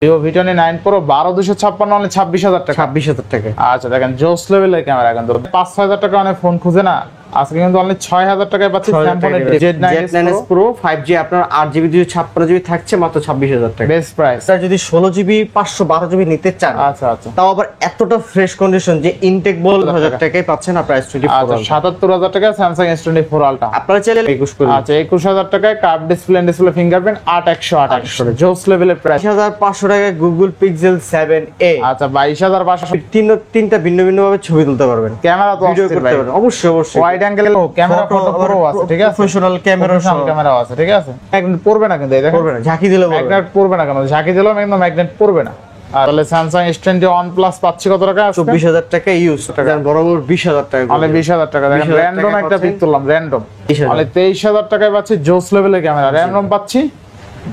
Vivo V29 Pro 12256 হলে 26000 টাকা। 26000 টাকা। আচ্ছা দেখেন জোস লেভেলের ক্যামেরা, কিন্তু 5-6000 টাকা অনেক ফোন খুঁজে না, আজকে কিন্তু অনলি 6000 টাকায় পাচ্ছি স্যামসাং Z9S Pro 5G আপনার 8GB 256GB থাকছে মাত্র 26000 টাকা। Best price. স্যার যদি 16GB 512GB নিতে চান, আচ্ছা আচ্ছা, তাও আবার এতটা ফ্রেশ কন্ডিশন যে ইনটেক বল 1000 টাকায় পাচ্ছেন না, প্রাইস 24। 77000 টাকা স্যামসাং S24 আলট্রা। আপনারা চাইলে 21 করে। আচ্ছা 21000 টাকায় কার্ভ ডিসপ্লে ফিঙ্গারপ্রিন্ট 8128 জোস লেভেলের প্রাইস। 25500 টাকায় Google Pixel 7a। আচ্ছা 22500 তিনটা ভিন্ন ভিন্ন ভাবে ছবি তুলতে পারবেন, ক্যামেরা তো ভিডিও করতে পারবেন। অবশ্যই অবশ্যই wide angle camera, photo pro আছে, ঠিক আছে, প্রফেশনাল ক্যামেরা আছে, ঠিক আছে। ম্যাগনেট পড়বে না কিন্তু, এই দেখেন পড়বে না, ঝাঁকি দিলে ম্যাগনেট পড়বে না, কেন ঝাঁকি দিলেও একদম ম্যাগনেট পড়বে না। আর তাহলে স্যামসাং S21 প্লাস পাচ্ছি কত টাকা? 24000 টাকা ইউজ টাকা, বরাবর 20000 টাকা। মানে 20000 টাকা। দেখেন 20,000 র‍্যান্ডম একটা পিক তুললাম, র‍্যান্ডম। 20,000 মানে 23000 টাকায় পাচ্ছি জোস লেভেলের ক্যামেরা, র‍্যান্ডম পাচ্ছি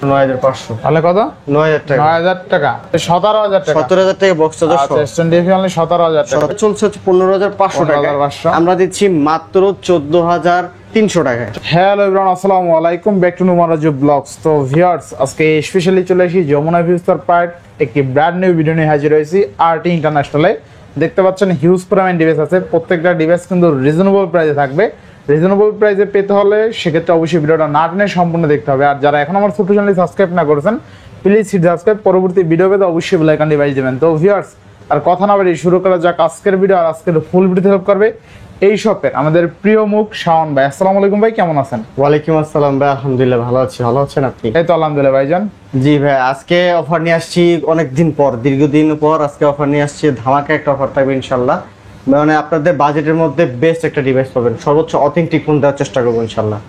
9500। তাহলে কত? 9000 টাকা। 9000 টাকা, 17000 টাকা। 17000 টাকা বক্স চার্জার সহ। আচ্ছা S20 অনলি 17000 টাকা। চলছে হচ্ছে 15500 টাকা। 15500 আমরা দিচ্ছি মাত্র 14300 টাকায়। হ্যালো এভরিওয়ান, আসসালামু আলাইকুম, ব্যাক টু নুমারাজু ব্লগস। তো ভিউয়ার্স, আজকে স্পেশালি চলে এসেছি যমুনা ফিউচার পার্ক একটি ব্র্যান্ড নিউ ভিডিও নিয়ে হাজির হয়েছি আরটি ইন্টারন্যাশনালে। দেখতে পাচ্ছেন হিউজ পরিমাণ ডিভাইস আছে, প্রত্যেকটা ডিভাইস কিন্তু রিজনেবল প্রাইসে থাকবে। রিজনেবল প্রাইসে পেতে হলে সেক্ষেত্রে অবশ্যই ভিডিওটা না টেনে সম্পূর্ণ দেখতে হবে। আর যারা এখন আমার ছোট চ্যানেলটি সাবস্ক্রাইব না করেছেন, প্লিজ হিট সাবস্ক্রাইব, পরবর্তী ভিডিও পেতে অবশ্যই বেল আইকন ডিভাইস দেবেন। তো ভিউয়ার্স, আর কথা না বাড়িয়ে শুরু করা যাক আজকের ভিডিও। আর আজকের ফুল ভিডিওতে হেল্প করবে এই শপের আমাদের প্রিয় মুখ শাওন ভাই। আসসালামু আলাইকুম ভাই, কেমন আছেন? ওয়ালাইকুম আসসালাম ভাই, আলহামদুলিল্লাহ ভালো আছি। ভালো আছেন আপনি? এই তো আলহামদুলিল্লাহ ভাইজান। জি ভাই, আজকে অফার নিয়ে আসছি অনেকদিন পর, দীর্ঘদিন পর আজকে অফার নিয়ে আসছি। ধামাকা একটা অফার থাকবে ইনশাআল্লাহ। মানে আপনাদের বাজেটের মধ্যে বেস্ট একটা ডিভাইস পাবেন, সর্বোচ্চ অথেন্টিক ফোন দেওয়ার চেষ্টা করবো ইনশাআল্লাহ।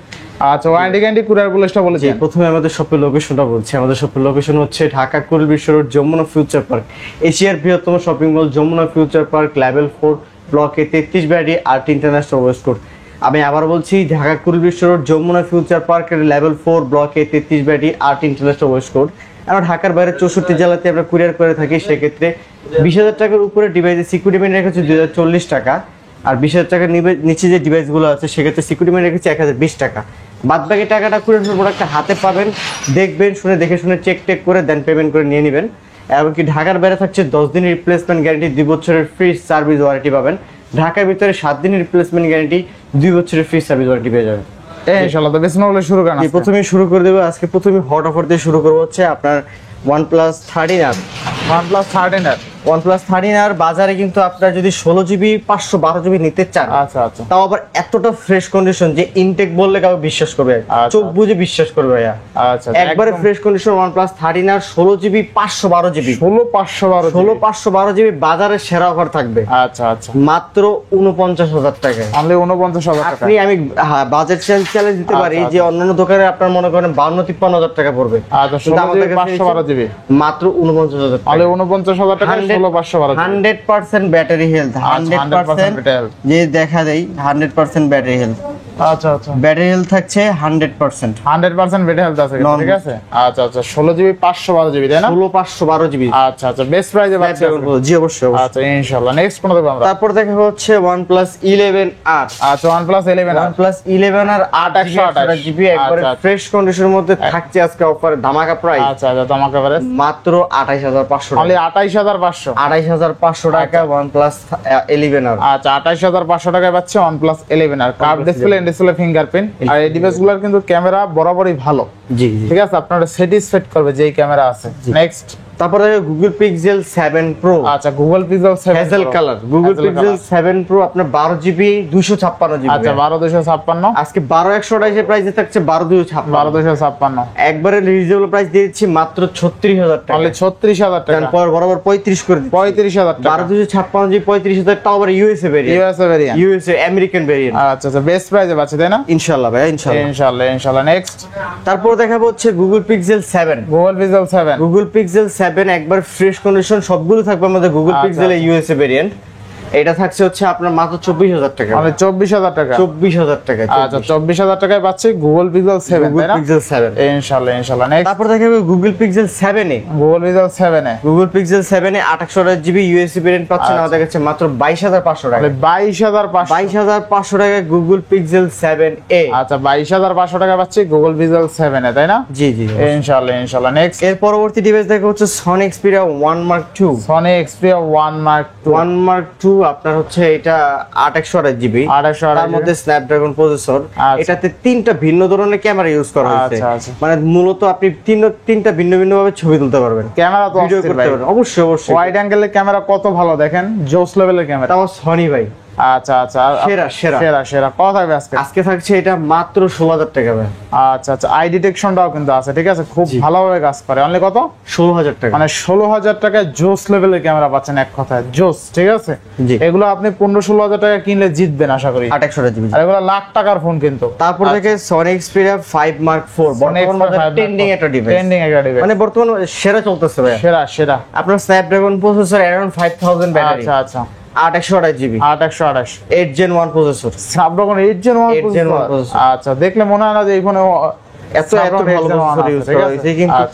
আচ্ছা ওয়ারেন্টি গ্যারান্টি কুরিয়ার পলিসিটা বলেছি। প্রথমে আমাদের শপের লোকেশনটা বলছি। আমাদের শপের লোকেশন হচ্ছে ঢাকা কুড়িল বিশ্ব রোড, যমুনা ফিউচার পার্ক, এশিয়ার বৃহত্তম shopping mall Jamuna future park, level 4 ব্লকে 33 বাড়ি আরটি ইন্টারন্যাশনাল ওয়েস্ট কোড। আমি আবার বলছি, ঢাকা কুড়িল বিশ্ব রোড, যমুনা ফিউচার পার্কের লেভেল 4 ব্লকে 33 বাড়ি আরটি ইন্টারন্যাশনাল ওয়েস্ট কোড। আমরা ঢাকার বাইরে 64 জেলাতে আমরা কুরিয়ার করে থাকি। সেক্ষেত্রে 20000 টাকার উপরে ডিভাইসের সিকিউরিটি মানি রেখেছে 2040 টাকা, আর 20000 টাকার নিচে যে ডিভাইসগুলো আছে সেক্ষেত্রে সিকিউরিটি মানি রেখেছে 1020 টাকা। বাদ বাকি টাকাটা কুরিয়ার প্রোডাক্টটা হাতে পাবেন, দেখবেন, দেখে শুনে চেক করে দেন পেমেন্ট করে নিয়ে নেবেন। এমনকি ঢাকার বাইরে থাকছে 10 দিনের রিপ্লেসমেন্ট গ্যারান্টি, 2 বছরের ফ্রি সার্ভিস ওয়ারেন্টি পাবেন। ঢাকার ভিতরে 7 দিনের রিপ্লেসমেন্ট গ্যারান্টি, 2 বছরের ফ্রি সার্ভিস ওয়ারেন্টি পেয়ে যাবেন। ইনশাআল্লাহ। তো বেশি না বলে শুরু করেন। প্রথমে শুরু করে দেবো আজকে, প্রথমে হট অফার দিয়ে শুরু করবো হচ্ছে আপনার OnePlus 13R। OnePlus 13R OnePlus 13R বাজারে কিন্তু আপনার যদি 16GB 512GB নিতে চান, আচ্ছা আচ্ছা, তাও আবার এতটা ফ্রেশ কন্ডিশন যে ইনটেক বললে কাউ বিশ্বাস করবে, চোখ বুঝে বিশ্বাস করবে ভাইয়া। আচ্ছা একবারে fresh condition OnePlus 13R 16GB 512GB, 16512 বাজারে সেরা অফার থাকবে। আচ্ছা আচ্ছা, মাত্র 49000 টাকায়। অনলি 49000 টাকা। আপনি আমি বাজেট চ্যালেঞ্জ দিতে পারি যে অন্যান্য দোকানে আপনার মনে করেন 52-53,000 টাকা পড়বে। আচ্ছা 512GB মাত্র 49000 টাকা। অনলি 49000 টাকা, 16512 100% ব্যাটারি হেলথ, 100% যে দেখা দেই 100% ব্যাটারি হেলথ। আচ্ছা আচ্ছা, ব্যাটারি হেলথ থাকছে 100% ব্যাটারি হেলথ আছে, ঠিক আছে। আচ্ছা আচ্ছা, 16GB 512GB তাই না? 16512GB। আচ্ছা আচ্ছা, বেস্ট প্রাইসে পাচ্ছি। জি অবশ্যই। আচ্ছা ইনশাআল্লাহ। নেক্সট কোন দেখব আমরা? তারপর দেখা হচ্ছে OnePlus 11R। আচ্ছা OnePlus 11R 828GB একবারে ফ্রেশ কন্ডিশনের মধ্যে থাকছে আজকে অফারে ধামাকা প্রাইস। আচ্ছা আচ্ছা, ধামাকা প্রাইস মাত্র 28500 টাকা। অনলি 28500 28500 টাকা OnePlus 11R। আচ্ছা 28500 টাকায় পাচ্ছে OnePlus 11R curve display fingerprint. আর এই ডিভাইসগুলোর কিন্তু ক্যামেরা বরাবরই ভালো। জি ঠিক আছে, আপনারা স্যাটিসফাইড করবে যে এই ক্যামেরা আছে। নেক্সট তারপরে Google Pixel 7 Pro। আচ্ছা Google Pixel 7 hazel colour Google Pixel 7 Pro আপনার 12GB 256GB। আচ্ছা 12256। আজকে 12128 এর প্রাইসে থাকছে 12256। 12256 একবারে রিজনেবল প্রাইস দিয়ে দিচ্ছি মাত্র 36000 টাকা। অনলি 36000 টাকা। তারপর বরাবর 35 করে দিচ্ছি। 35000 টাকা। 12256 35000 তাও আবার USA variant. USA American variant. আচ্ছা আচ্ছা, বেস্ট প্রাইসে পাচ্ছে তাই না? ইনশাআল্লাহ ভাই, ইনশাআল্লাহ। নেক্সট তারপর দেখাবো হচ্ছে Google Pixel 7। Google Pixel 7 একবার ফ্রেশ কন্ডিশন সবগুলো থাকবে আমাদের Google Pixel এর ইউএসএ ভেরিয়েন্ট। এটা থাকছে হচ্ছে আপনার মাত্র 24000 টাকা, মানে 24000 টাকা। 24000 টাকা। আচ্ছা 24000 টাকায় পাচ্ছি গুগল পিক্সেল 7, গুগল তাই না? পিক্সেল 7 ইনশাআল্লাহ ইনশাআল্লাহ। নেক্সট তারপর দেখাবো গুগল পিক্সেল 7 এ, গুগল পিক্সেল 7 এ, গুগল পিক্সেল 7 এ 2800 ইউএসবি ভেরিয়েন্ট পাচ্ছেন আমাদের কাছে মাত্র 22500 টাকা। 22500, 22500 টাকা গুগল পিক্সেল 7 এ। আচ্ছা 22500 টাকা পাচ্ছি গুগল পিক্সেল 7 এ, তাই না? জি জি ইনশাআল্লাহ ইনশাআল্লাহ। নেক্সট এর পরবর্তী ডিভাইস দেখা হচ্ছে Sony Xperia 1 Mark II। Sony Xperia 1 Mark II, 1 Mark II আপনার হচ্ছে এটা 2800 জিবি, 2800 তার মধ্যে স্ন্যাপড্রাগন প্রসেসর। আচ্ছা। এটাতে তিনটা ভিন্ন ধরনের ক্যামেরা ইউজ করা হয়েছে, আচ্ছা, আচ্ছা। মানে মূলত আপনি তিনটা ভিন্ন ভিন্ন ভাবে ছবি তুলতে পারবেন, ক্যামেরা তো ভিডিও অস্থির করতে ভাই। পারবেন। অবশ্যই অবশ্যই ওয়াইড অ্যাঙ্গেলের ক্যামেরা কত ভালো দেখেন, জোস লেভেলের ক্যামেরা। তাও সনি ভাই, আচ্ছা আচ্ছা, সেরা, সেরা। সেরা সেরা। কত থাকবে আজকে? আজকে থাকছে এটা মাত্র 16000 টাকা ভাই। আচ্ছা আচ্ছা, আই ডিটেকশনটাও কিন্তু আছে, ঠিক আছে, খুব জি। ভালোভাবে কাজ করে। অনলি কত? 16000 টাকা। মানে 16000 টাকায় জোস লেভেলের ক্যামেরা পাচ্ছেন, এক কথায় জোস, ঠিক আছে। জি। এগুলো আপনি 15-16 হাজার টাকা কিনলে জিতবেন আশা করি। 2800 জিবি। আর এগুলো লাখ টাকার ফোন কিন্তু। তারপর থেকে Sony Xperia 5 Mark IV, বর্তমানে ট্রেন্ডিং একটা ডিভাইস, ট্রেন্ডিং একটা ডিভাইস, মানে বর্তমানে সেরা চলতেছে ভাই। সেরা সেরা। আপনার স্ন্যাপড্রাগন প্রসেসর অ্যারাউন্ড 5000 ব্যাটারি, আচ্ছা আচ্ছা, 828 GB, 828, 8 Gen 1 processor. Snapdragon 8 Gen 1 8 Gen 1 processor। আচ্ছা, দেখলে মনে হয় না যে এই ফোনে এত ভালো প্রসেসর ইউজ করা হয়েছে, কিন্তু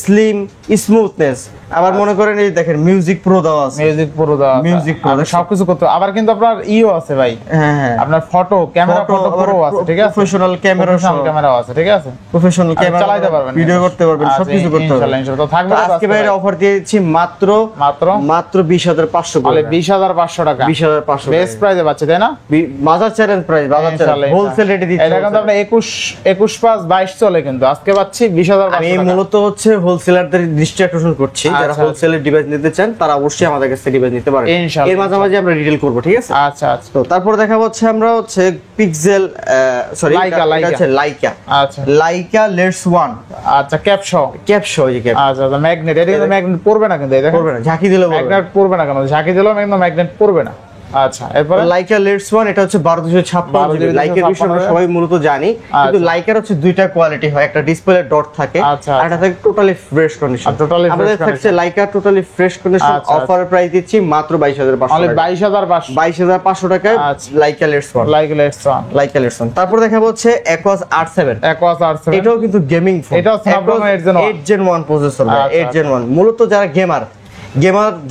স্লিম স্মুথনেস। আবার মনে করেন এই দেখেন মিউজিক প্রো দেওয়া আছে, মিউজিক প্রো দাও, Music Pro আপনি সবকিছু করতে। আবার কিন্তু আপনার ইও আছে ভাই, হ্যাঁ হ্যাঁ, আপনার ফটো ক্যামেরা, ফটো প্রো আছে, ঠিক আছে, প্রফেশনাল ক্যামেরা, ক্যামেরাও আছে, ঠিক আছে, প্রফেশনাল ক্যামেরা চালাতে পারবেন, ভিডিও করতে পারবেন, আচ্ছা, সবকিছু করতে ইনশাআল্লাহ পারবেন। ইনশাআল্লাহ। তো থাকবে তো আজকে বাইরে অফার দিয়ে দিচ্ছি মাত্র মাত্র মাত্র 20500 করে, 20500 টাকা, 20500 বেস্ট প্রাইসে পাচ্ছে, তাই না? বাজার চ্যালেঞ্জ প্রাইস, বাজার চ্যালেঞ্জ হোলসেল রেটে দিচ্ছি। এটা কিন্তু আপনার 21/5 চলে, কিন্তু আজকে পাচ্ছি 20500 আমি টাকা। মূলত হচ্ছে হোলসেলারদের দৃষ্টি আকর্ষণ করছি, যারা আচ্ছা, হোলসেলের ডিভাইস নিতে চান তারা অবশ্যই আমাদের কাছে ডিভাইস নিতে পারেন। ইনশাআল্লাহ। এর মাঝামাঝি আমরা রিটেল করব, ঠিক আছে? আচ্ছা আচ্ছা, তো তারপর দেখা হচ্ছে আমরা হচ্ছে পিক্সেল, সরি Leica, এটা হচ্ছে লাইকা, আচ্ছা লাইকা লেটস 1 আচ্ছা, ক্যাপশো, ক্যাপশো, এই যে ক্যাপ আচ্ছা আচ্ছা, ম্যাগনেট। এটা কিন্তু ম্যাগনেট পড়বে না কিন্তু, এই দেখেন করবে না, ঝাঁকি দিলে বলবে। ম্যাগনেট পড়বে না কেন? ঝাঁকি দিলেও কিন্তু ম্যাগনেট পড়বে না। আচ্ছা, এরপরে লাইকা লেটস 1, এটা হচ্ছে 12256 জিবি। লাইকার বিষয়ে আমরা সবাই মূলত জানি, কিন্তু লাইকার হচ্ছে দুইটা কোয়ালিটি হয়, একটা ডিসপ্লে ডট থাকে, আচ্ছা, আর একটা থাকে totally fresh condition. totally fresh আমাদের থাকছে লাইকা টোটালি ফ্রেশ কন্ডিশন, আচ্ছা, অফার প্রাইস দিচ্ছি মাত্র 22500 অনলি টাকা। 22500, 22500 টাকায় আচ্ছা। লাইকা লেটস 1, লাইক লেটস ওয়ান, লাইকা লেটস 1। তারপর দেখাবো হচ্ছে Aquos R7, Aquos R7, এটাও কিন্তু গেমিং ফোন, এটাও Snapdragon 8 Gen 1 প্রসেসর, আচ্ছা, 8 Gen 1। মূলত যারা গেমার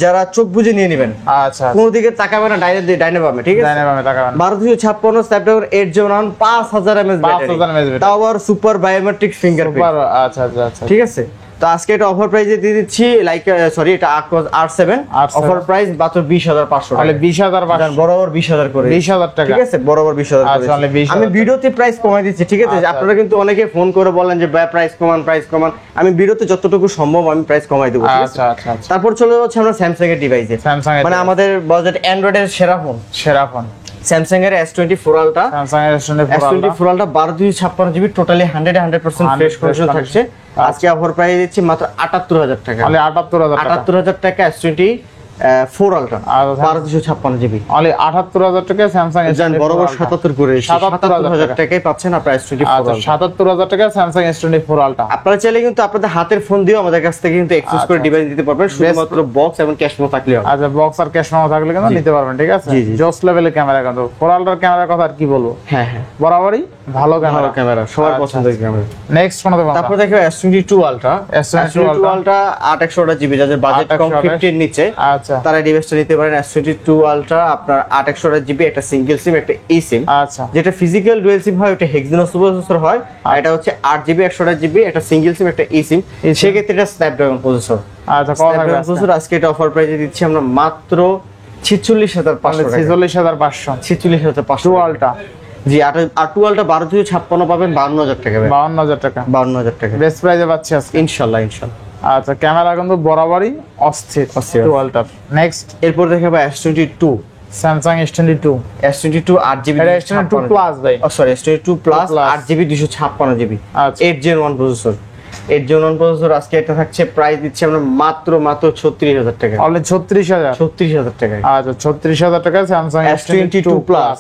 যারা চোখ বুজে নিয়ে নেবেন, আচ্ছা কোন দিকে তাকাবে না, ডাইনে পাবে, ঠিক আছে? জানেন আমি টাকা 1256 Snapdragon 8 Gen 1, 5000 mAh battery, 5000 mAh তাও আবার সুপার বায়োমেট্রিক ফিঙ্গারপ্রিন্ট, সুপার। আচ্ছা আচ্ছা আচ্ছা, ঠিক আছে? তো আজকে এটা অফার প্রাইসে দিয়ে দিচ্ছি, লাইক সরি এটা Aquos R7, অফার প্রাইস মাত্র 20500 টাকা। তাহলে 20500, বরাবর 20000 করে, 20000 টাকা, ঠিক আছে? বরাবর 20000 করে। আচ্ছা, তাহলে 20000 আমি ভিডিওতে প্রাইস কমাই দিচ্ছি, ঠিক আছে? আচ্ছা। আপনারা কিন্তু অনেকে ফোন করে বলেন যে ভাই প্রাইস কমান। আমি ভিডিওতে যতটুকু সম্ভব আমি প্রাইস কমাই দেব, ঠিক আছে? আচ্ছা আচ্ছা আচ্ছা। তারপর চলে যাচ্ছে আমরা স্যামসাং এর ডিভাইসে, স্যামসাং এর মানে আমাদের বাজেট অ্যান্ড্রয়েডের সেরা ফোন, সেরা ফোন, স্যামসাং এর S24 Ultra। স্যামসাং এর S24 Ultra 1256 GB, totally 100% fresh condition থাকছে। আজকে অফার প্রাইস দিচ্ছি মাত্র 78000 টাকা, অনলি 78000 টাকা, 78000 টাকা S24 Ultra 1256 জিবি, অনলি 78000 টাকা স্যামসাং এর বরাবর 77 করে 77000 টাকায় পাচ্ছেন আপনারা S24 আচ্ছা, Ultra। 77000 টাকা স্যামসাং S24 Ultra। আপনারা চাইলে কিন্তু আপনাদের হাতের ফোন দিয়েও আমাদের কাছ থেকে কিন্তু এক্সেস করে ডিভাইস দিতে পারবেন, শুধুমাত্র বক্স এবং ক্যাশ মেমো থাকলে হবে। আচ্ছা, বক্স আর ক্যাশ মেমো থাকলে কিন্তু নিতে পারবেন, ঠিক আছে? জি, জি। জোস লেভেলের ক্যামেরা, কিন্তু 4 Ultra ক্যামেরার কথা আর কি বলবো, হ্যাঁ হ্যাঁ, বরাবরই ভালো ক্যামেরা, ক্যামেরা সবার আচ্ছা, পছন্দের ক্যামেরা। নেক্সট কোন দেব? তারপর দেখো S22 Ultra, S22 Ultra 800 GB, যাদের বাজেট কম 50 এর নিচে, আচ্ছা তারা ডিভাইসটা নিতে পারেন। S22 Ultra আপনার 800 জিবি, একটা সিঙ্গেল সিম, একটা ই সিম। আচ্ছা, যেটা ফিজিক্যাল ডুয়াল সিম হয় ওটা হেক্সানোস প্রসেসর হয়, আর এটা হচ্ছে 8 জিবি 100 জিবি, একটা সিঙ্গেল সিম, একটা ই সিম। সেক্ষেত্রে এটা স্ন্যাপড্রাগন প্রসেসর। আচ্ছা, স্ন্যাপড্রাগন প্রসেসর আজকে এটা অফার প্রাইসে দিচ্ছি আমরা মাত্র 46500 টাকা, 46500, 46500 2 Ultra জি। আর 2 Ultra 1256 পাবেন 52000 টাকা, 52000 টাকা, 52000 টাকা বেস্ট প্রাইসে পাচ্ছি আজকে, ইনশাআল্লাহ। আচ্ছা, ক্যামেরা কিন্তু বরাবরই অস্থির, অস্থির। 2 Ultra। নেক্সট এরপর দেখাবো S22, স্যামসাং S22, 8 জিবি, এটা S22 প্লাস ভাই, sorry S22 plus Plus। 8 GB 256 GB, আচ্ছা। 8 Gen 1 প্রসেসর, 8 Gen 1 প্রসেসর। আজকে এটা থাকছে প্রাইস দিচ্ছি আমরা মাত্র 36000 টাকা, অনলি 36000, 36000 টাকা। আচ্ছা 36000 টাকা Samsung S22 plus,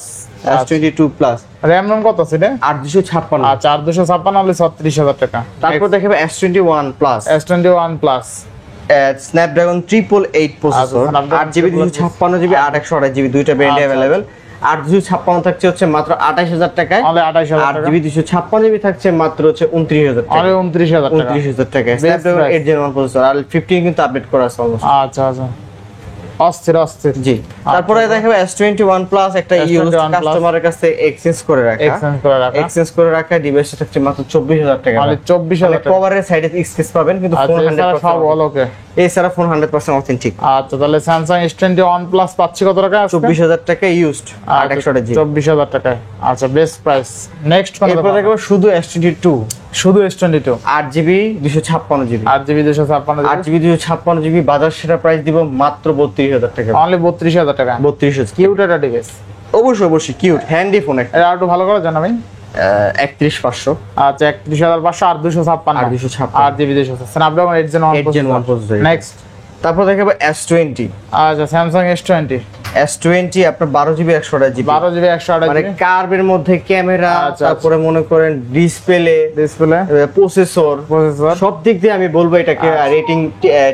S22 plus RAM ROM কত আছে রে? 856। আচ্ছা, 856, অনলি 36000 টাকা। তারপর দেখাবো S21 plus, S21 plus, Snapdragon 888 processor, Snapdragon 8GB 256GB 828GB দুইটা ভেরিয়েন্ট अवेलेबल। 856 থাকছে হচ্ছে মাত্র 28000 টাকায়, অনলি 28000 টাকা। 8GB 256GB থাকছে মাত্র হচ্ছে 29000 টাকা, অনলি 29000 টাকা। 29000 টাকায় স্ন্যাপড্রাগন price। 8 Gen 1 প্রসেসর, আর 15 কিন্তু আপডেট করা আছে অলমোস্ট। আচ্ছা আচ্ছা, অস্থির অস্থির। জি, তারপরে দেখাবো S21 প্লাস, একটা ইউজ S21 Plus। কাস্টমারের কাছে এক্সচেঞ্জ করে রাখা, এক্সচেঞ্জ করে রাখা ডিভাইসটা থাকছে মাত্র 24000 টাকা। অনলি 24000 টাকা। কভারের সাইডে স্কেচ পাবেন কিন্তু ফোন আচ্ছা, এছাড়া 100% সব অল ওকে। এছাড়া ফোন 100% অথেন্টিক। আচ্ছা, তাহলে স্যামসাং S21 প্লাস পাচ্ছি কত টাকা? 24000 টাকা ইউজড 828GB। 24000 টাকায়। আচ্ছা, বেস্ট প্রাইস। নেক্সট কোন এরপর দেখো শুধু S22, শুধু S22 8GB 256GB, 8GB 256 8GB 256GB বাজার সেরা প্রাইস দিব মাত্র 32000 টাকা। অনলি 32000 টাকা। 32000। কিউট একটা ডিভাইস। অবশ্যই অবশ্যই কিউট হ্যান্ডি ফোন একটা। এটা একটু ভালো করে জানাবি। 31500। আচ্ছা, 31500 আর 256 আর 256 8GB 256 Snapdragon 8 Gen 1 8 Gen 1 processor. Next, তারপর দেখাবো S20। আচ্ছা, স্যামসাং S20 S20 আপনার 12GB 128GB, 12GB 128GB মানে কার্ভের মধ্যে ক্যামেরা, আচ্ছা, তারপরে মনে করেন ডিসপ্লে, ডিসপ্লে, প্রসেসর, প্রসেসর। সব দিক দিয়ে আমি বলবো এটাকে রেটিং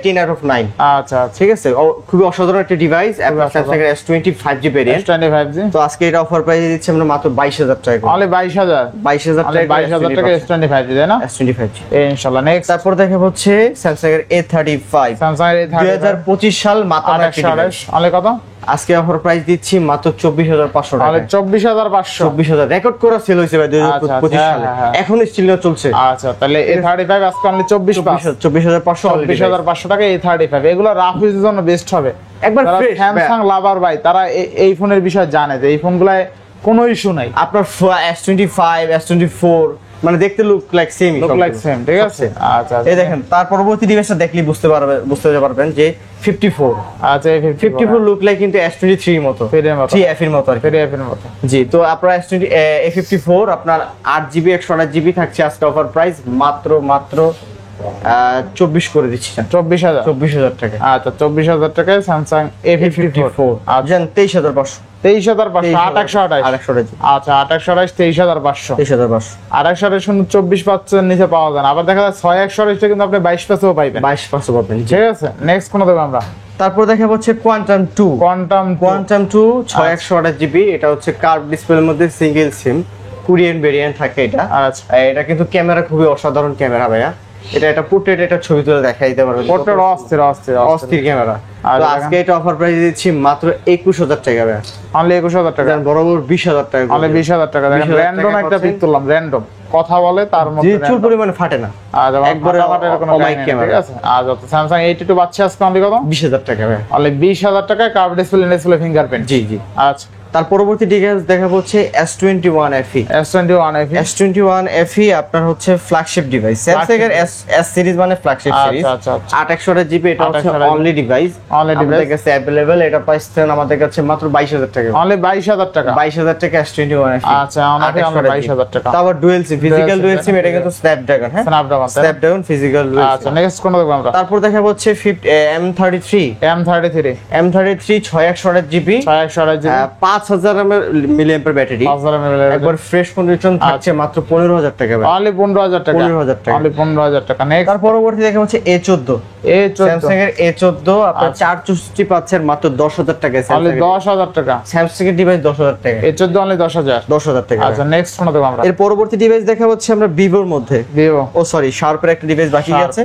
10/9। আচ্ছা আচ্ছা, ঠিক আছে, খুবই অসাধারণ একটা ডিভাইস। আপনার স্যামসাং এর S20 5G ভেরিয়েন্ট। S25G। তো আজকে এটা অফার প্রাইসে দিচ্ছি আমরা মাত্র 22000 টাকা। অনলি 22000। 22000 টাকা, 22000 টাকা S25G, তাই না? S25G। ইনশাআল্লাহ। নেক্সট, তারপর দেখা হচ্ছে স্যামসাং এর A35, স্যামসাং এর 2025 সাল মাত্র 2828 অনলি কত? আজকে অফার প্রাইস দিচ্ছি মাত্র 24500 টাকা। অনলি 24500। 24000 রেকর্ড করা সেল হয়েছে ভাই 2025 আচ্ছা, সালে, হ্যাঁ। এখন স্টিল চলছে। আচ্ছা, তাহলে A35 আজকে অনলি 24500 24500 টাকা A35। এগুলো রাফ ইউজের জন্য বেস্ট হবে। একবার যারা fresh, স্যামসাং লাভার ভাই, তারা এই ফোনের বিষয়ে জানে যে এই ফোনগুলায় কোনো ইস্যু নাই। আপনার S25 S24 মানে দেখতে look like same, look like same, ঠিক আছে? আচ্ছা, এই দেখেন তার পরবর্তী ডিভাইসটা দেখলে বুঝতে পারবেন যে 54। আচ্ছা, A54 লুক লাইক কিন্তু S23 এর মতো, 3F এর মতো আর কি। ফেরিয়াফের মতো। জি, তো আপনার A54 আপনার 8GB 128GB থাকছে আজকে অফার প্রাইস মাত্র 24 করে দিচ্ছি। 24000 টাকা। আচ্ছা, 24000 টাকায় স্যামসাং A54। আচ্ছা 23500। 23500 828। 828। আচ্ছা, 828 23500। 23500। 828 24 পাচ্ছেন, নিচে পাওয়া যায় না। আবার দেখা যায় 628 কিন্তু আপনি 22 পাইবেন। 22% পাবেন। ঠিক আছে, নেক্সট কোন দেব আমরা? তারপর দেখা হচ্ছে কোয়ান্টাম 2। কোয়ান্টাম 2 6128GB, এটা হচ্ছে কার্ভ ডিসপ্লের মধ্যে সিঙ্গেল সিম কোরিয়ান ভেরিয়েন্ট থাকে এটা। আচ্ছা, এটা কিন্তু ক্যামেরা খুবই অসাধারণ ক্যামেরা ভাইয়া। এটা পোর্ট্রেট, এটা ছবি তুলে দেখাই দিতে পারবেন। পোর্ট্রেট অস্থির ক্যামেরা। তো আজকে এটা অফার প্রাইস দিচ্ছি মাত্র 21000 টাকা ভাইয়া। অনলি 21000 টাকা। বরাবর 20000 টাকা। অনলি 20000 টাকা। দেখেন, 20,000 র‍্যান্ডম টাকা একটা পিক তুললাম, র‍্যান্ডম কথা বলে তার যে মধ্যে চুল পরিমাণে ফাটে না, একবারে কোনো অমাইক ক্যামেরা। ঠিক আছে। আচ্ছা, স্যামসাং 82 বাচ্চা আজকে অনলি কত? 20000 টাকা ভাইয়া। অনলি 20000 টাকায় কার্ভ ডিসপ্লে ফিঙ্গারপ্রিন্ট। জি। আচ্ছা, তার পরবর্তী ডিভাইস দেখাবো হচ্ছে S21 FE। S21 FE আপনার হচ্ছে ফ্ল্যাগশিপ ডিভাইস। স্যামসাং এর S সিরিজ মানে ফ্ল্যাগশিপ সিরিজ। আচ্ছা, 828GB, এটা হচ্ছে অনলি ডিভাইস। আমাদের কাছে अवेलेबल, এটা প্রাইস আমাদের কাছে মাত্র 22000 টাকা। অনলি 22000 টাকা। 22000 টাকা S21 FE। আচ্ছা, অনলি 22000 টাকা। তারপর ডুয়াল সিম, ফিজিক্যাল ডুয়াল সিম, এটা কিন্তু স্ন্যাপড্রাগন, হ্যাঁ স্ন্যাপড্রাগন ফিজিক্যাল ডুয়াল সিম। আচ্ছা, নেক্সট কোন দেখব আমরা? তারপর দেখাবো হচ্ছে M33 6128GB, 6128GB 5000 mAh battery, 5000 mAh একবার ফ্রেশ কন্ডিশন থাকছে মাত্র 15000 টাকা। অনলি 15000 টাকা। 15000 টাকা। অনলি 15000 টাকা। নেক্সট, তার পরবর্তী দেখা হচ্ছে A14। স্যামসাং এর A14 আপনার 464 পাচ্ছেন মাত্র 10000 টাকা। অনলি 10000 টাকা। স্যামসাং এর ডিভাইস 10000 টাকা। A14 only 10000। 10000 টাকা। আচ্ছা, নেক্সট কোন দেখব আমরা? এর পরবর্তী ডিভাইস দেখা হচ্ছে আমরা ভিভোর মধ্যে, ভিভো, ও সরি শার্পের একটা ডিভাইস বাকি আছে,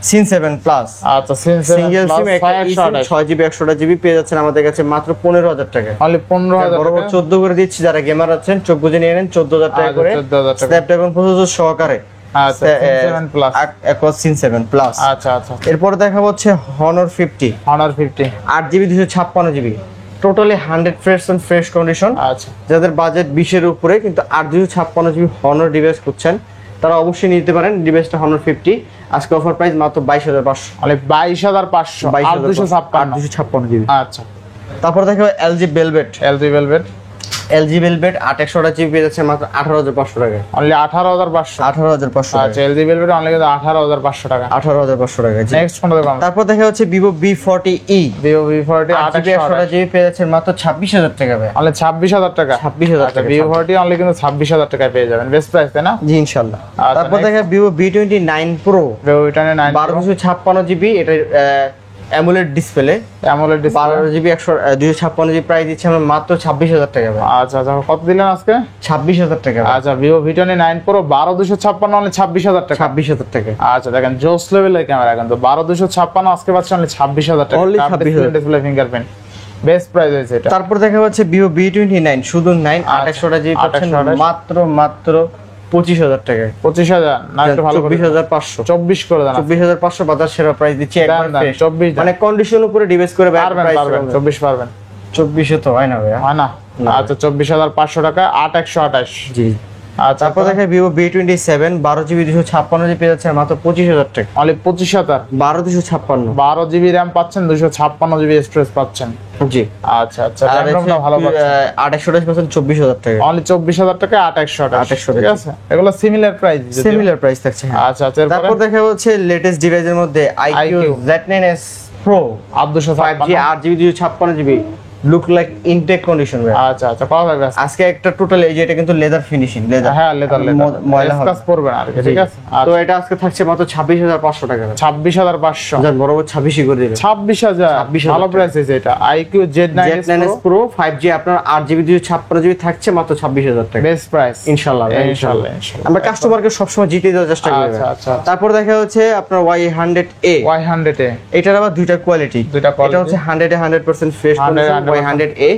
সিন 7 প্লাস। আচ্ছা, সিন 7 সিঙ্গেল সিম, একটা 6128 6GB 128GB পেয়ে যাচ্ছেন আমাদের কাছে মাত্র 15000 টাকা। অনলি 15000 বরাবর টাকা। 14 করে দিচ্ছি, যারা গেমার আছেন চোখ বুজে নিয়ে নেন 14000 টাকা করে। 14000 টাকা। স্ন্যাপড্রাগন প্রসেসর সহকারে। আচ্ছা, সিন 7 প্লাস। একবার সিন 7 প্লাস। আচ্ছা আচ্ছা, এরপর দেখাবো হচ্ছে Honor 50, Honor 50 8GB 256GB, totally 100% fresh condition. আচ্ছা, যাদের বাজেট 20 এর উপরে কিন্তু 8GB 256GB Honor ডিভাইস খুঁজছেন, তারা অবশ্যই নিতে পারেন ডিভাইসটা Honor 50। আজকে অফার প্রাইস মাত্র 22500। Only 22500 25256GB। আচ্ছা, তারপর দেখো LG Velvet। LG Velvet LG velvet 8128 GB পেয়ে যাচ্ছে মাত্র 18500 টাকায়। অনলি 18500। 18500 টাকা। আচ্ছা এলজি ভেলভেট অনলি কিন্তু 18500 টাকা। 18500 টাকা। নেক্সট কোনটা দেখব? তারপর দেখা হচ্ছে Vivo V40e। Vivo V40 128 GB পেয়ে যাচ্ছে মাত্র 26000 টাকা ভাই। অনলি 26000 টাকা। 26000 টাকা। ভিভো V40 অনলি কিন্তু 26000 টাকায় পেয়ে যাবেন, বেস্ট প্রাইস তাই না? জি ইনশাআল্লাহ। আচ্ছা, তারপর next। দেখা Vivo V29 Pro Vivo V29 1256 GB, এটা AMOLED display. AMOLED display 12 GB 256 GB price দিচ্ছি আমরা মাত্র 26000 টাকা ভাই। আচ্ছা আচ্ছা, কত দিলেন আজকে? 26000 টাকা ভাই। আচ্ছা ভিভো V29 Pro 12256 অনলি 26000 টাকা। 26000 টাকা। আচ্ছা দেখেন জোস লেভেলের ক্যামেরা, কিন্তু 12256 আজকে পাচ্ছেন অনলি 26000 টাকা। Only 26000 display fingerprint, best price হয়েছে এটা। তারপর দেখা হচ্ছে ভিভো V29 শুধু 128 জিবি পাচ্ছেন 28 মাত্র 25000 টাকায়। 25000 না একটু ভালো করে 24500। 24 করে দেন। 24500 বাজার সেরা প্রাইস দিচ্ছি একবার দেন, fresh। 24 দেন। মানে কন্ডিশন উপরে ডিবেস করে পারবেন 24 পারবেন। 24 তো হয় না ভাই। হয় না? আচ্ছা 24500 টাকা 8128। জি। আচ্ছা তারপর দেখা ভিভো V27 12 জিবি 256 জিবি পেয়ে যাচ্ছে মাত্র 25000 টাকা। অনলি 25000। 12256। 12 জিবি র‍্যাম পাচ্ছেন, 256 জিবি স্টোরেজ পাচ্ছেন। জি। আচ্ছা আচ্ছা, ক্যামেরাটা ভালো পাচ্ছেন। 28 পাচ্ছেন 24000 টাকা। অনলি 24000 টাকা 2828। 2800 ঠিক আছে, এগুলো সিমিলার প্রাইস। সিমিলার প্রাইস থাকছে। আচ্ছা আচ্ছা, তারপর দেখা হচ্ছে লেটেস্ট ডিভাইসের মধ্যে iQOO Z9s Pro 8256। 5G 8GB 256GB look like intact condition ভাই। আচ্ছা আচ্ছা, কত লাগবে আজকে একটা টোটাল এই যে এটা কিন্তু লেদার ফিনিশিং, লেদার। হ্যাঁ লেদার ময়লা হবে কাজ করবে না আর কি, ঠিক আছে। তো এটা আজকে থাকছে মাত্র 26500 টাকা। 26500। যার বরাবর 26 করে দিবেন। 26000 ভালো প্রাইস আছে এটা। iQOO Z9s Pro 5G আপনার 8GB 256GB থাকছে মাত্র 26000 টাকা। বেস্ট প্রাইস ইনশাআল্লাহ ইনশাআল্লাহ। আমরা কাস্টমারকে সবসময় জিতে দেওয়ার চেষ্টা করি। আচ্ছা আচ্ছা। তারপর দেখা হচ্ছে আপনার Y100A। Y100A এটার আবার দুইটা কোয়ালিটি। এটা হচ্ছে 100 এ 100% ফ্রেশ কন্ডিশন Y100A।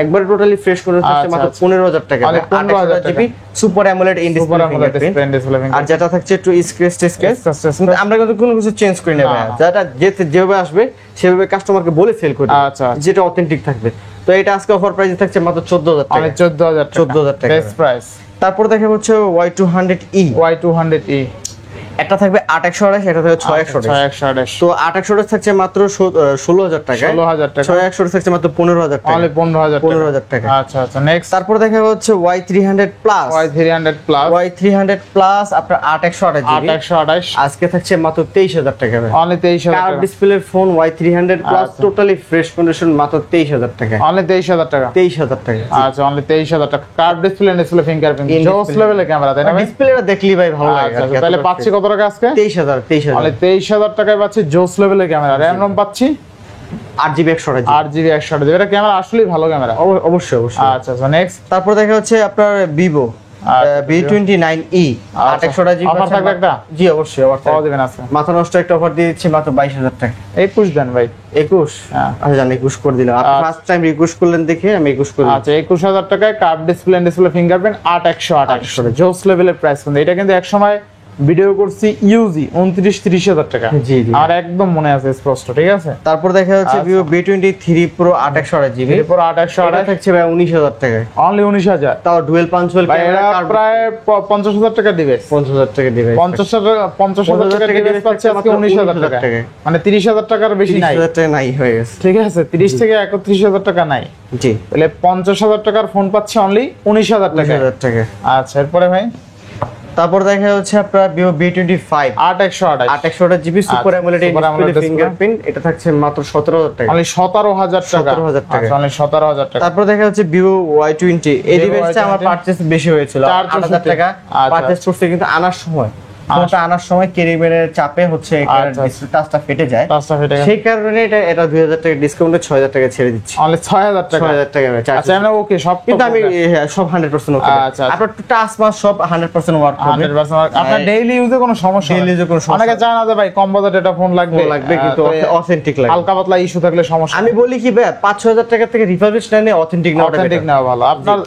একবার টোটালি ফ্রেশ করে থাকছে মাত্র 15000 টাকা। 15000 GB super AMOLED in display fingerprint. আর যেটা থাকছে একটু স্ক্র্যাচ টেস্কেস, আমরা কিন্তু কোনো কিছু চেঞ্জ করি না ভাই। যেটা যেভাবে আসবে সেভাবে কাস্টমারকে বলে সেল করি, আচ্ছা যেটা অথেন্টিক থাকবে। তো এটা আজকে অফার প্রাইসে থাকছে মাত্র 14000 টাকা। 14000 টাকা বেস্ট প্রাইস। তারপর দেখা হচ্ছে Y200E। Y200E একটা থাকবে 8128, এটা থাকবে 6128। তো 8128 থাকছে মাত্র 16000 টাকা। 16000 টাকা। 6128 থাকছে মাত্র 15000 টাকা। অনলি 15000 টাকা। আচ্ছা আচ্ছা, নেক্সট। তারপর দেখা হচ্ছে Y300 plus. Y300 plus. Y300 plus আপনার 8128 জিবি 8128 আজকে থাকছে মাত্র 23000 টাকা। অনলি 23000 কার্ভ টাকা। ডিসপ্লের phone Y300 plus totally fresh condition মাত্র 23000 টাকা। অনলি 23000 টাকা। 23000 টাকা। আচ্ছা অনলি 23000 টাকা। কার্ভ ডিসপ্লে ফিঙ্গারপ্রিন্ট জোস লেভেলের ক্যামেরা তাই না ভাই? ডিসপ্লেটা দেখলি ভাই ভালো লাগে। আচ্ছা তাহলে পাচ্ছি কত টাকা আজকে? 23000। অনলি 23000 টাকায় পাচ্ছি জোস লেভেলের ক্যামেরা। র‍্যাম রম পাচ্ছি 8GB 128GB। 8GB 128GB। এটা ক্যামেরা আসলেই ভালো ক্যামেরা। অবশ্যই অবশ্যই। আচ্ছা আচ্ছা, নেক্সট। তারপর দেখা হচ্ছে আপনার ভিভো V29e 8128GB অফার থাকবে একটা? জি অবশ্যই অফার কত দিবেন আজকে? মাথা নষ্ট একটা অফার দিয়ে দিচ্ছি মাত্র 22000 টাকা। 21 দেন ভাই। 21? হ্যাঁ। আচ্ছা জান 21 করে দিলাম। আপনি ফার্স্ট টাইম রিকোয়েস্ট করলেন দেখে আমি 21 করে দিলাম। আচ্ছা 21000 টাকায় কার্ভ ডিসপ্লে ফিঙ্গারপ্রিন্ট 8128 জোস লেভেলের প্রাইস। কিন্তু এটা কিন্তু এক সময় ভিডিও করছি ইউজি 29-30,000 টাকা। জি জি আমার একদম মনে আছে স্পষ্ট, ঠিক আছে। তারপর দেখা যাচ্ছে ভিভো V23 Pro 8128GB এরপর 8128 থাকছে ভাই 19000 টাকা। অনলি 19000। তাও ডুয়াল পাঞ্চুয়াল ভাই এটা ক্যামেরা প্রায় 50000 টাকা দিবে। 50000 টাকা দিবে। 50000 টাকা ডিভাইস পাচ্ছে আজকে 19000 টাকা। মানে 30000 টাকার বেশি নাই। 30000 টাকা নাই হয়ে গেছে। ঠিক আছে, 30 থেকে 31000 টাকা নাই। জি। তাহলে 50000 টাকার ফোন পাচ্ছে অনলি 19000 টাকা। 19000 টাকা। আচ্ছা এরপরে ভাই তারপর দেখা হচ্ছে আপনার Vivo V25 8128 super AMOLED fingerprint, এটা থাকছে মাত্র 17000 টাকা। অনলি 17000 টাকা। 17000 টাকা। আচ্ছা অনলি 17000 টাকা। তারপর দেখা যাচ্ছে ভিভো Y20। এই ডিভাইসটা আমার পারচেজ বেশি হয়েছিল, 8000 টাকা পারচেজ করতে, কিন্তু আনার সময় ফোনটা আনার সময় ক্যারিবেনের চাপে হচ্ছে ডিসপ্লে টাচটা ফেটে যায়। সেই কারণে এটা 2000 টাকা ডিসকাউন্টে 6000 টাকা ছেড়ে দিচ্ছি। অনলি 6000 টাকা। 6000 টাকা। আচ্ছা আমরা ওকে সব, কিন্তু আমি সব 100% ওকে। আচ্ছা আপনার টাচ মাস সব 100% ওয়ার্ক করবে। 100% আপনার ডেইলি ইউজে কোনো সমস্যা ডেইলি ইউজে কোনো সমস্যা অনেকে চায় না যে ভাই কম বাজেট এটা ফোন লাগবে, কিন্তু অথেন্টিক লাগবে। হালকা পাতলা ইস্যু থাকলে সমস্যা। আমি বলি কি ভাই 5-6000 টাকা থেকে রিফারবিশ না নিয়ে অথেন্টিক নেওয়া ভালো। আপনার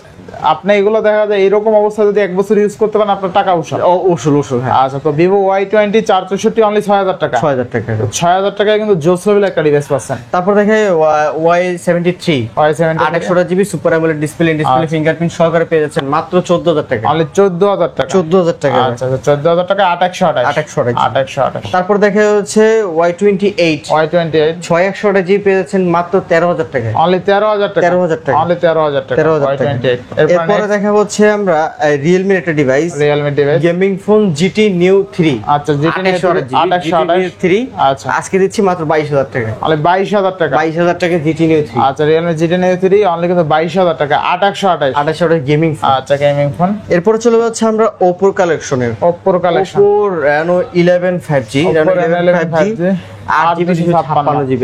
আপনি এগুলো দেখা যায় এরকম অবস্থা যদি 1 বছর ইউজ করতে পারেন আপনার টাকা উঠান। ওষুধ হ্যাঁ। আচ্ছা, তো ভিভো Y20 464 অনলি 6000 টাকা। 6000 টাকা। 6000 টাকায় কিন্তু জোস লেভেল একটা ডিভাইস পাচ্ছেন। তারপর দেখে Y73 8/128GB super AMOLED display fingerprint সহকারে পেয়ে যাচ্ছেন মাত্র 14000 টাকা। অনলি 14000 টাকা। 14000 টাকা। আচ্ছা, 14000 টাকা 8128। তারপর দেখে হচ্ছে Y28 6128GB পেয়ে যাচ্ছেন মাত্র 13000 টাকা। অনলি 13000 টাকা। 13000 টাকা। অনলি 13000 টাকা। 13000 টাকা। এরপরে দেখা হচ্ছে আমরা Realme একটা device, Realme device gaming phone GT Neo 3। আচ্ছা, GT Neo 828 আচ্ছা, আজকে দিচ্ছি মাত্র 22000 টাকা। অনলি 22000 টাকা। 22000 টাকা GT Neo 3। আচ্ছা, Realme GT Neo 3 অনলি কিন্তু 22000 টাকা 8128। 2800 গেমিং ফোন। আচ্ছা, গেমিং ফোন। এরপর চলে যাচ্ছে আমরা Oppo কালেকশনের, Oppo collection. Oppo Reno 11 5G, Oppo Reno 11 5G 8GB 256GB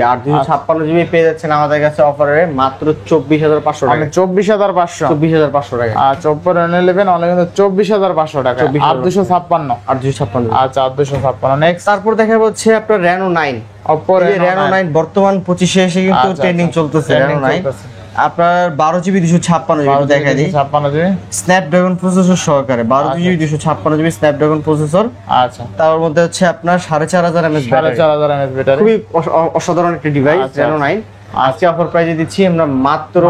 পেয়ে যাচ্ছেন আমাদের কাছে অফারে মাত্র 24500 টাকা। মানে 24500 টাকা। আচ্ছা, Oppo Reno 11 অনলি কিন্তু 24500 টাকা 8256। 8256। আচ্ছা, 8256। নেক্সট তারপর দেখা যাচ্ছে আপনার Reno 9। Oppo Reno 9 বর্তমান 25 এসে কিন্তু ট্রেন্ডিং চলতেছে। Reno 9 আপনার 12GB 256GB দেখা দিই, 256GB স্ন্যাপড্রাগন প্রসেসর সহকারে 12GB 256GB স্ন্যাপড্রাগন প্রসেসর। আচ্ছা, তার মধ্যে হচ্ছে আপনার 4500 mAh ব্যাটারি, 4500 mAh ব্যাটারি। খুবই অসাধারণ একটা ডিভাইস Reno 9। আজকে অফার প্রাইসে দিচ্ছি আমরা মাত্র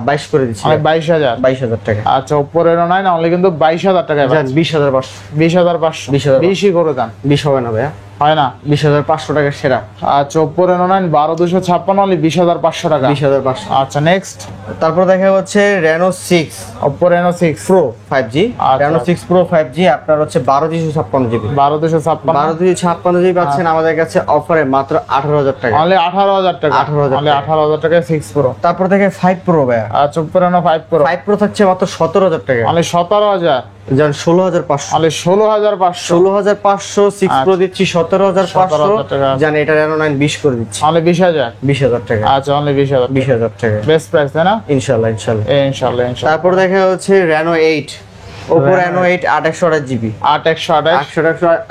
22 করে দিচ্ছি। 22000 টাকা। আচ্ছা, Oppo Reno 9 অনলি কিন্তু 22000 টাকায় জান 20500। 20500 বেশি করে দেন। 20 হবে না ভাইয়া, হয় না? 20500 টাকা সেরা। আচ্ছা, Oppo Reno 9 12256 অনলি 20500 টাকা। 20500। আচ্ছা, নেক্সট তারপর দেখা হচ্ছে Reno 6 Oppo Reno 6 Pro 5G। আচ্ছা। Reno 6 Pro 5G আপনার হচ্ছে 12256GB। 12256 পাচ্ছেন আমাদের কাছে অফারে মাত্র 18000 টাকা। অনলি 18000 টাকা। 18,000 অনলি 18000 টাকায় 6 Pro। তারপর দেখে 5 Pro ভাইয়া। আচ্ছা, Oppo Reno 5 Pro 5 Pro থাকছে মাত্র 17000 টাকা। অনলি 17000। জান 16500। অনলি 16500। 16500 6 Pro দিচ্ছি 17500। টাকা। জান এটা Reno 9 20 করে দিচ্ছি। অনলি 20000। 20000 টাকা। আচ্ছা, অনলি 20000। 20000 টাকা বেস্ট প্রাইস তাই না? ইনশাআল্লাহ। ইনশাআল্লাহ। তারপর দেখা হচ্ছে Reno 8 Oppo Reno 8 8/128GB 8GB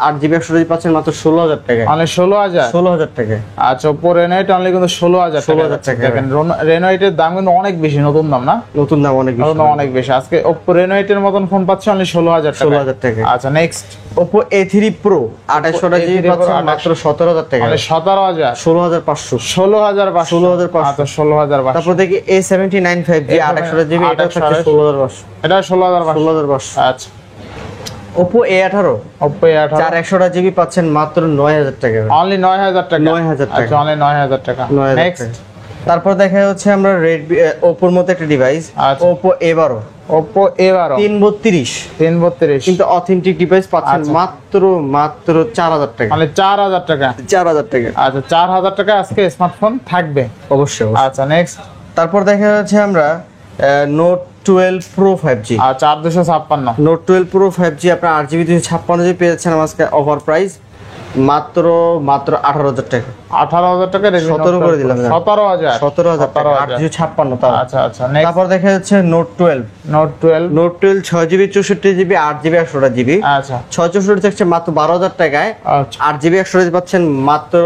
128GB পাচ্ছেন মাত্র 16000 টাকা। অনলি 16000 টাকা। আচ্ছা, Oppo Reno 8 অনলি কিন্তু 16000 টাকা। দেখেন, Reno 8 এর দাম কিন্তু অনেক বেশি, নতুন দাম না? নতুন দাম অনেক বেশি। অনেক বেশি। আজকে Oppo Reno 8 এর মতন ফোন পাচ্ছে অনলি 16000 টাকা। 16000 টাকা। আচ্ছা, next Oppo A3 Pro 28GB পাচ্ছেন মাত্র 17000 টাকা। অনলি 17000। 16500। 16500। আচ্ছা, 16500। তারপর দেখি A79 5G 28GB এটা থাকছে 16500। এটা 16500। 16500। আচ্ছা, Oppo A18 4128GB পাচ্ছেন মাত্র 9000 টাকা। অনলি 9000 টাকা। 9000 টাকা। আচ্ছা, অনলি 9000 টাকা। নেক্সট তারপর দেখা হচ্ছে আমরা Redmi Oppo এর মতো একটা ডিভাইস আচ্ছা। Oppo A12 Oppo A12 332 কিন্তু অথেন্টিক ডিভাইস পাচ্ছেন মাত্র 4000 টাকা। অনলি 4000 টাকা। 4000 টাকা। আচ্ছা, 4000 টাকা আজকে স্মার্টফোন থাকবে অবশ্যই। আচ্ছা, নেক্সট তারপর দেখা যাচ্ছে আমরা Note 12 Pro 5G। আচ্ছা, 8256। Note 12 Pro 5G আপনার 8GB 256GB পেয়ে যাচ্ছেন আজকে অফার প্রাইস মাত্র 18000 টাকা। 18000 টাকা। 17 করে দিলাম। 17000 টাকা 856 তাও। আচ্ছা, আচ্ছা, নেক্সট তারপর দেখা যাচ্ছে Note 12 6GB 64GB 8GB 128GB। আচ্ছা, 664 থাকছে মাত্র 12000 টাকায়। আচ্ছা, 8GB 128GB পাচ্ছেন মাত্র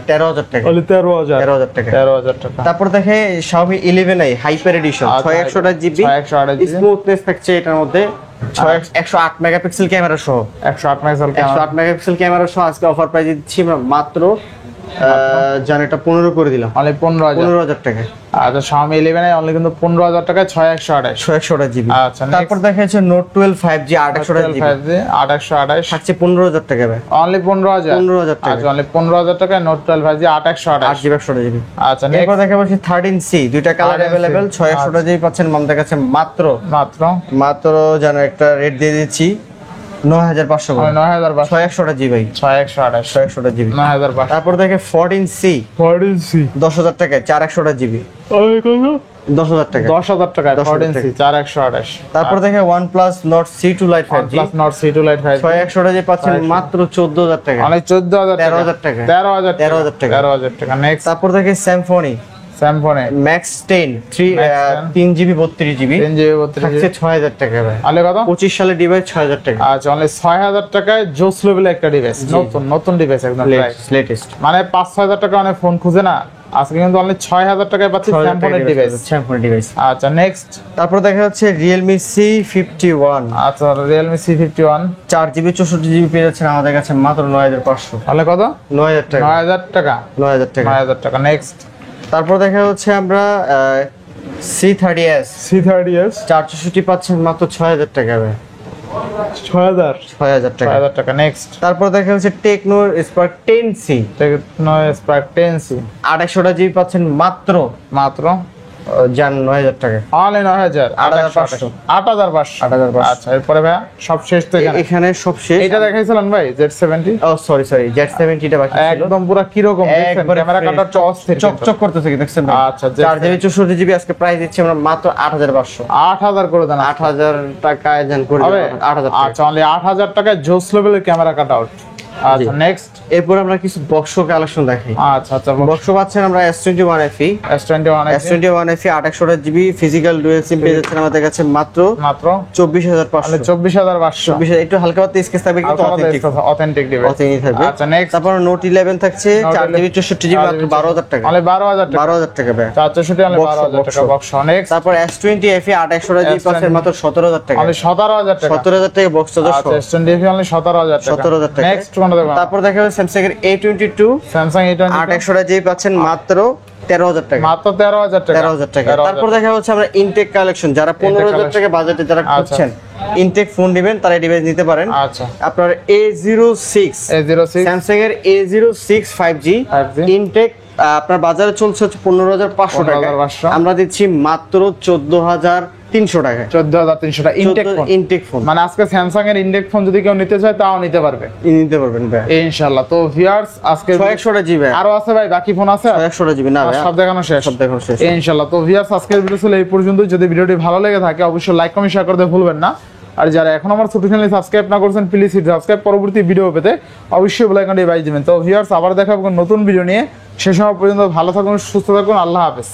13000 টাকা। অনলি 13000 টাকা। 13000 টাকা। তারপর দেখে Xiaomi 11i hyper addition 6128GB 6128GB smoothness থাকছে এটার মধ্যে 108 মেগাপিক্সেল ক্যামেরা সহ। 108 মেগাপিক্সেল 108 মেগাপিক্সেল ক্যামেরা সহ আজকে অফার প্রাইস দিচ্ছি আমরা মাত্র জান এটা 15 করে দিলাম। অনলি 15000 টাকা। আচ্ছা, Xiaomi 11 অনলি কিন্তু 15000 টাকায় 6128GB। আচ্ছা, তারপর দেখা যাচ্ছে Note 12 5G 828GB 8128 থাকছে 15000 টাকা ভাই। অনলি 15000 টাকা। আচ্ছা, অনলি 15000 টাকায় Note 12 5G 8128 8GB 128GB। আচ্ছা, এরপর দেখা যাচ্ছে 13C দুইটা কালার अवेलेबल 6128GB পাচ্ছেন আমাদের কাছে মাত্র জানো একটা রেট দিয়ে দিচ্ছি 9500 করে। 9500 6128GB ভাই। 6128GB 9500। তারপর দেখে 14C 10000 টাকায় 4128GB। 10000 টাকা। 10000 টাকায় 14C 4128। তারপর দেখে OnePlus Nord C2 Lite 5G OnePlus Nord C2 Lite 5G 6128GB পাচ্ছেন মাত্র 14000 টাকা। অনলি 14000 টাকা। 13000 টাকা। 13000 টাকা। 13000 টাকা। নেক্সট তারপর দেখে Symfony Max 10 3GB 32GB 3GB থাকছে 6000 টাকা ভাই। আলে কত? 25 সালের ডিভাইস 6000 টাকা। আচ্ছা, অনলি 6000 টাকায় জোস লেভেল একটা ডিভাইস, নতুন ডিভাইস একদম লেটেস্ট। মানে 5-6000 টাকা অনেক ফোন খুঁজে না, আজকে কিন্তু অনলি 6000 টাকায় পাচ্ছি স্যামসং এর ডিভাইস। Samsung device. আচ্ছা নেক্সট, তারপর দেখা যাচ্ছে Realme C51। আচ্ছা Realme C51 4GB 64GB পেয়ে যাচ্ছেন আমাদের কাছে মাত্র 9500। তাহলে কত? 9000 টাকা। 9000 টাকা। 9000 টাকা। 9000 টাকা। নেক্সট, তারপর দেখা যাচ্ছে আমরা C30s 464 পাচ্ছেন মাত্র 6000 টাকা ভাই। 6000 6000 টাকা। 6000 টাকা। নেক্সট, তারপর দেখা যাচ্ছে Tecno Spark 10C Tecno Spark 10C 2800GB পাচ্ছেন মাত্র মাত্র জান 9000 টাকা। অনলি 9000 8500 8500। 8500। আচ্ছা এরপরে ভাই সব শেষ তো এখানে। এখানে সব শেষ। এটা দেখাইছিলেন ভাই Z70। ও সরি Z70 টা বাকি ছিল। একদম পুরো কি রকম দেখছেন, একবারে ক্যামেরা fresh, কাটার অস্থির চকচক করতেছে কি দেখছেন ভাই? আচ্ছা, 4GB 64GB আজকে প্রাইস দিচ্ছি আমরা মাত্র 8500। 8000 করে দেন। 8000 টাকায় জান করে হবে 8000 টাকা। আচ্ছা অনলি 8000 টাকায় জোস লেভেলের ক্যামেরা কাট আউট। আচ্ছা নেক্সট, এরপর আমরা কিছু বক্স কালেকশন দেখাই। আচ্ছা আচ্ছা বক্স পাচ্ছেন আমরা S21 FE S21 S21 FE 2800GB physical dual SIM পেয়ে যাচ্ছেন আমাদের কাছে মাত্র মাত্র 24500। 24500। 24 একটু হালকা পাতলা স্কেচ থাকবে কিন্তু অথেন্টিক ডিভাইস। অথেন্টিক থাকবে। আচ্ছা নেক্সট, তারপর Note 11 থাকছে 4GB 64GB মাত্র 12000 টাকা। অনলি 12000 টাকা। 12000 টাকা ভাই। 464 অনলি Box, 12000 টাকা box। বক্স। নেক্সট, তারপর S20 FE 2800GB পাচ্ছেন মাত্র 17000 টাকা। অনলি 17000 টাকা। 17000 টাকা বক্স আচ্ছা সহ। S20 অনলি 17000 টাকা। 17000 টাকা। নেক্সট কোনটা দেখব? তারপর দেখা যাচ্ছে Samsung এর A22 স্যামসাং A22 2800GB পাচ্ছেন মাত্র 13000 টাকা। মাত্র 13000 টাকা। 13000 টাকা। তারপর দেখা হচ্ছে আমরা ইনটেক কালেকশন যারা 15000 টাকা বাজেটে যারা খুঁজছেন ইনটেক ফোন নেবেন তারা এই ডিভাইস নিতে পারেন। আচ্ছা আপনার A06 স্যামসাং এর A06 5G 5G ইনটেক আপনার বাজারে চলছে হচ্ছে 15500 টাকা। 15500 আমরা দিচ্ছি মাত্র 14300 টাকা। 14300 টাকা ইনটেক ফোন। ইনটেক ফোন মানে আজকে স্যামসাং এর ইনটেক ফোন যদি কেউ নিতে চায় তাও নিতে পারবে নিতে পারবেন ভাই ইনশাআল্লাহ। তো ভিউয়ার্স আজকে 100 জিবি আরো আছে ভাই, বাকি ফোন আছে 100 জিবি না ভাই সব দেখানো শেষ। সব দেখানো শেষ ইনশাআল্লাহ। তো ভিউয়ার্স আজকের ভিডিও ছিল এই পর্যন্ত। যদি ভিডিওটি ভালো লেগে থাকে অবশ্যই লাইক কমেন্ট শেয়ার করতে ভুলবেন না। আর যারা এখন আমার ছোট চ্যানেল সাবস্ক্রাইব না করেছেন প্লিজ সাবস্ক্রাইব, পরবর্তী ভিডিও পেতে অবশ্যই বেল আইকনটি বাজিয়ে দিবেন। তো ভিউয়ার্স আবার দেখা হবে নতুন ভিডিও নিয়ে। সে সময় পর্যন্ত ভালো থাকুন, সুস্থ থাকুন, আল্লাহ হাফেজ।